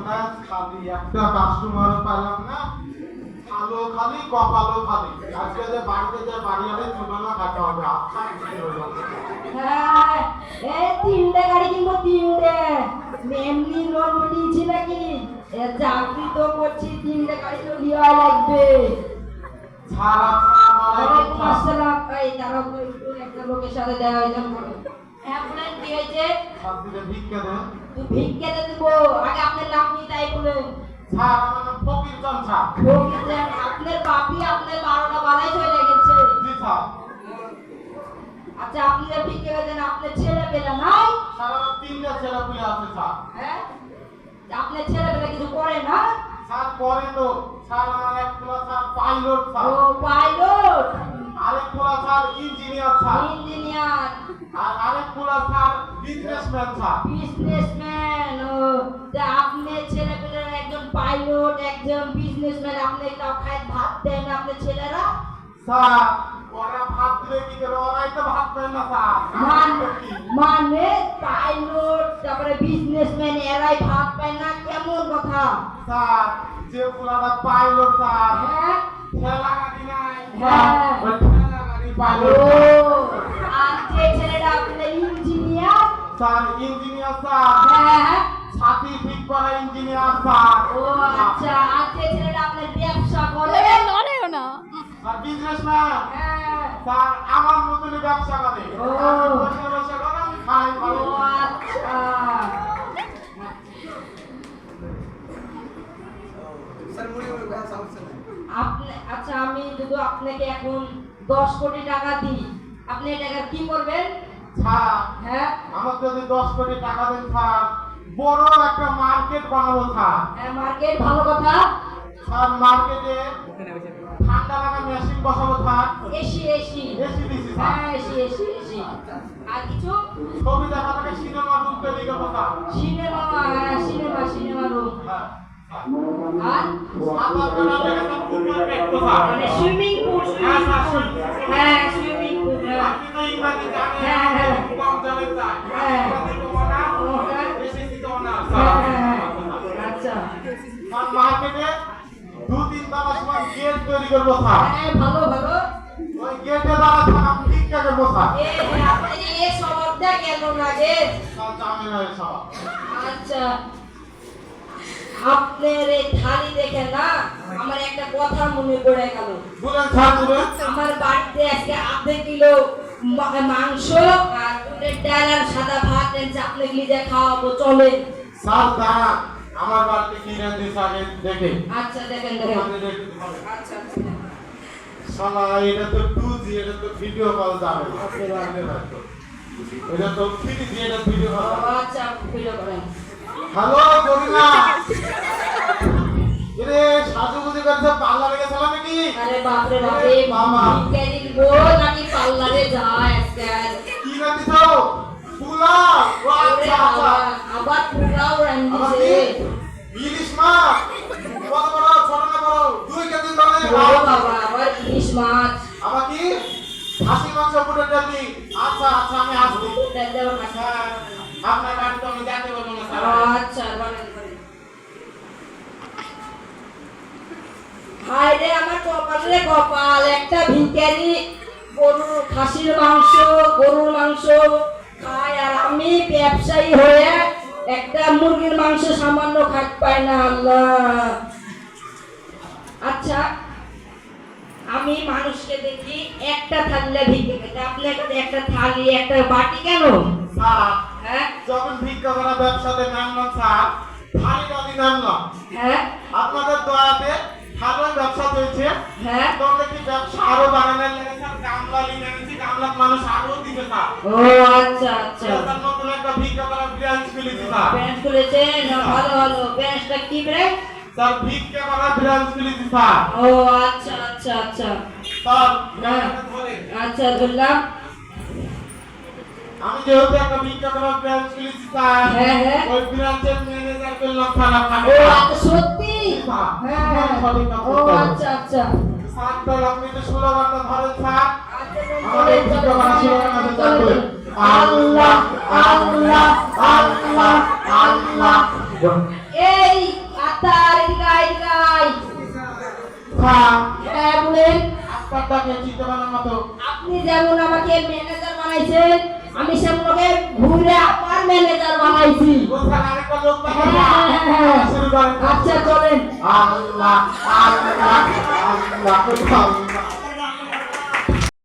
ব্যাস খালি একটা কাস্টমার পাইলাম না, আলো খালি কপালও খালি। আজকে যে বাড়িতে যে বাড়ি আলে ছোটনা খাতে হবে, আচ্ছা হ্যাঁ, এই 3টে গাড়ি কিনবো, 3টে। এমনি লোন নিয়েছি নাকি? চাকরি তো করছি, 3টে গাড়ি তো লিওয়া লাগবে। ওয়ালাইকুম আসসালাম। এই দাঁড়াও তো, একটু একটা লোকের সাথে দেখা হয়ে যাবে। হ্যাঁ বলেন, কি হয়েছে? ভিক্ষা দেন। তুই ভিক্ষা দিয়ে দেবো, আগে আপনার নাম কি তাই বলেন। স্যার আমার নাম ফকির চান স্যার। আপনার বাপি আপনার 12টা বালাই চলে গেছে। জি স্যার। আচ্ছা, আপনি যে ভিক্ষা দেন, আপনার ছেলে পেলে নাই? স্যার আমার 3টা ছেলে পুলে আছে স্যার। হ্যাঁ, আপনার ছেলে পেলে কিছু করে না? স্যার করে তো। স্যার আমার এক পোলা স্যার পাইলট স্যার। ও পাইলট। আরেক পোলা স্যার ইঞ্জিনিয়ার স্যার। ইঞ্জিনিয়ার। আর আরেক পোলা স্যার বিজনেসম্যান স্যার। বিজনেসম্যান। ও যে আপনার ছেলে পেলে একজন পাইলট, একজন বিজনেসম্যান, আপনি তাও খায় ভাত দেন না আপনার ছেলেরা? স্যার ওরা ভাত দিলে কি করে, ওরাই তো ভাত দেয় না স্যার। মানে পাইলট তারপরে বিজনেসম্যান এরাই ভাত পায় না, কেমন কথা? স্যার যে পোলাটা পাইলট স্যার, হ্যাঁ ঠেলা গাড়ি নাই, হ্যাঁ। ওই ঠেলা গাড়ি ও, পাইলট। আর যে ছেলেটা আপনার ইঞ্জিনিয়ার? স্যার ইঞ্জিনিয়ার স্যার, হ্যাঁ। ছাতি ঠিক করা ইঞ্জিনিয়ার স্যার। ও আচ্ছা, আর যে ছেলেটা আপনার ব্যবসা করে? লড়েও না। আর বিজনেসম্যান হ্যাঁ। স্যার আমার মতনই ব্যবসা করে। ও। আমি বসে বসে করে, আমি খাই ও ভালো। আচ্ছা। আচ্ছা, আমি যদি আপনাকে এখন 10 কোটি টাকা দিই, আপনি এই টাকা কি করবেন? স্যার হ্যাঁ আমার যদি 10 কোটি টাকা দেন স্যার, বড় একটা মার্কেট বানাবো স্যার। হ্যাঁ, মার্কেট ভালো কথা। স্যার মার্কেটে ঠান্ডা লাগা মেশিন বসাবো স্যার। AC AC. এসি দিছি স্যার। হ্যাঁ, এসি এসি এসি। আর কিছু? ছবি দেখা থাকে সিনেমা রুম তৈরি করবো স্যার। সিনেমা। হ্যাঁ, সিনেমা রুম। হ্যাঁ আর সাঁতার কাটা লেগে স্যার ফুটবল দেখবো স্যার। মানে সুইমিং পুল। হ্যাঁ স্যার, হ্যাঁ, সুইমিং পুল। আপনি তো ইংরেজি জানেন, হ্যাঁ, হ্যাঁ। কম জানেন স্যার। হ্যাঁ। ইংরেজি তো না, হ্যাঁ। এসএসসি তো না হ্যাঁ, স্যার। হ্যাঁ, আচ্ছা। স্যার মার্কেটে 2-3 তলা সময় গেট তৈরি করবো স্যার। হ্যাঁ, ভালো ভালো। ওই গেটে দ্বারা স্যার আমি ভিক্ষা করবো স্যার। আপনি এই সবটা কেন লাগে? স্যার জানেন না এসব। আচ্ছা, আপনার এই থালি দেখে না আমার একটা কথা মনে পড়ে গেল। বলেন স্যার বলেন। আমার বাড়িতে আজকে 1/2 কিলো মাংস আর উটের ডাল আর সাদা ভাত এনেছে, আপনাকে নিজে খাওয়াবো, চলেন। স্যার দাঁড়ান, আমার বাড়িতে কি রান্ধিস আগে দেখে। আচ্ছা, দেখেন দেখেন। আমি দেখতে হবে। আচ্ছা আচ্ছা। শালা এটা তো 2G, এটা তো ভিডিও কল যাবে না। এটা তো 3G, এটা ভিডিও কল যাবে। আচ্ছা, ভিডিও করেন। হ্যালো গরিনা, এরে সাজুগুজি করছে পার্লারে গেছিল নাকি? আরে বাপরে বাপরে, মামা। ভিখারির বউ নাকি পার্লারে যায় আজকে? কি রান্ধিছো? পোলাও। ও ওরে আচ্ছা আচ্ছা। বাবা, আবার পোলাও আবার রান্ধিছে। কি? ইলিশ মাছ। বড় বড় ছোট না বড়? 2 কেজি ধরে। ও বাবা, আবার ইলিশ মাছ। আবার কি? খাসি মাংস পুটের ডালি। আচ্ছা আচ্ছা, আমি আসছি। ডাল দেওয়া মাছ। স্যার আপনার বাড়িতে আমি যেতে পারবো না স্যার। আচ্ছা, বলেন বলেন। হায় রে আমার কপাল রে কপাল, একটা ভিখারি গরুর খাসির মাংস, গরুর মাংস খায়, আর আমি ব্যবসায়ী হয়ে একটা মুরগির মাংস সামান্য খাট পাই না। আল্লাহ। আচ্ছা, আমি মানুষকে দেখি একটা থালিতে ভিক্ষে খেতে, আপনার কাছে একটা থালি একটা বাটি কেন? স্যার হ্যাঁ যখন ভিক্ষা করা ব্যবসাতে নামলাম স্যার, থালি টালি নামলাম। হ্যাঁ আপনাদের দয়াতে ভালোই ব্যবসা চলছে। হ্যাঁ। তখন দেখি ব্যবসা আরো বাড়ানোর লেগে স্যার গামলা নিয়ে এনেছি, গামলার মানুষ আরো দিবে স্যার। ও আচ্ছা আচ্ছা। স্যার নতুন একটা ভিক্ষা করা ব্রাঞ্চ খুলেছি স্যার। ব্যান্ড খুলেছেন? ভালো ভালো। ব্যান্ডটা কি ব্র্যান্ড? স্যার ভিক্ষা করা ব্রাঞ্চ খুলেছি স্যার। ও আচ্ছা আচ্ছা আচ্ছা। স্যার হ্যাঁ। গামলাটা ধরেন। আচ্ছা, ধরলাম। আমি যেহেতু একটা ভিক্ষা করা ব্রাঞ্চ খুলেছি স্যার, হ্যাঁ, হ্যাঁ। ওই ব্রাঞ্চের ম্যানেজার করলাম খারাপ ও খাবে। আচ্ছা, সত্যি? স্যার, হ্যাঁ হ্যাঁ। সঠিক কাজ ও করতে হবে। আচ্ছা আচ্ছা। স্যার তো আপনি তো স্লোগানটা ধরেন স্যার। আচ্ছা, আমাদের ভিক্ষা করা স্লোগান আছে স্যার, বলেন। আল্লাহ আল্লাহ আল্লাহ আল্লাহ। এই আব্বা হ্যাঁ বলেন। আপনারটাকে চিনতে পারার মতো আপনি যেমন আমাকে ম্যানেজার বানাইছেন, আমি সেমনকে ঘুরে আমার ম্যানেজার বানাইছি। বুঝছেন আরেকটা লোক হ্যাঁ, হ্যাঁ, হ্যাঁ। শুরু করেন। আচ্ছা চলেন। আল্লাহ আল্লাহ আল্লাহ আল্লাহ